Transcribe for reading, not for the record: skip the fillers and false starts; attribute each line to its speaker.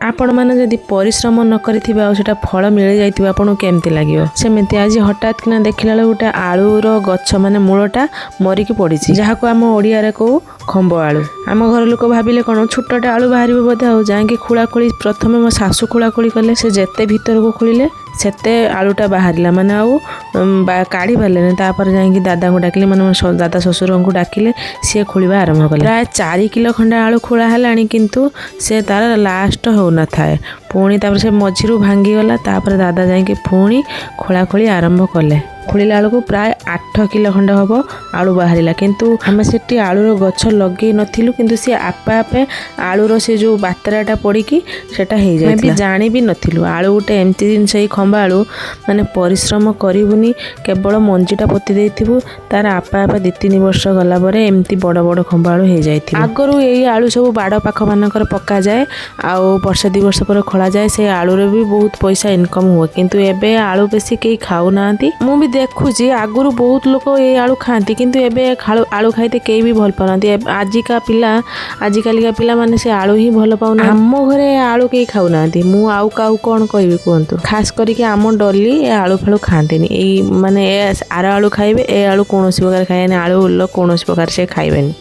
Speaker 1: आपण मैंने जदि परिश्रम न करिथिबे आ सेटा फल मिल जाइथिबे आपन केमती लागियो सेमिति आज हठात किना देखिला बेले गोटे आलूर गछ माने मूलटा मरिकी पड़िछि जहाको आम ओडिया रे कहू खंब आलू। आम घर लोक भाविले कौन छोटे आलू बाहर बोधे आ जाकि खोलाखोली प्रथम मो शाशु खोलाखोली कले से जेते भीतर को खोलिले सेते आलूटा बाहर माने आउ काढ़ी पारे तापर जाकि दादा को डाकिले माने दादा शशुर को डाकिले सी खोलिबा आरंभ कले। प्राय 4 किलो खंडे आलू खोला हेलानी किंतु से तार लास्ट हो न थाए पुणी तापर से मझिरू भांगी गला तापर दादा जाकि पुणी खोलाखोली आरंभ कले। खोलिला बेलू प्राय 8 किलो खंड हम आलू बाहर किंतु आम से आलूर गछ लगे नथिलु किंतु सी आपे आपे आलूर से जो बातराटा पड़िकी सेटा हो जाए भी जानी भी नथिलु आलू गोटे एमती जिनस खंबा आलू माने परिश्रम करूनी केवल मंजीटा पोती देथिबु तार आपे आपे 2-3 वर्ष गला परे एमती बड़ बड़ खंबा आलू हो जाए। आगरू यही आलू सब बाड़ पाख मानकर पका जाए आउ वर्ष 2 वर्ष पर खोला जाए से आलूरे भी बहुत पैसा इनकम हुए किंतु एबे आलू बेसी कई खाऊ नांती मु भी देखुची आगुरु बहुत लोक ये आलू खाती किंतु एबे आलू खाइते कई भी भल पाउनांती आजिकालिका पिला माने से आलू ही भल पाउना आम घरे आलू कई खाऊ नांती मु आउ काउ कोन कहबी कहंतु खास करी आम डली ए आलू फालू खांतीनी ए माने आर आलू खाइबे ए आलू कोनोसी प्रकार खाएनी आलू उल्लो कोनोसी प्रकार से खाइबेनी।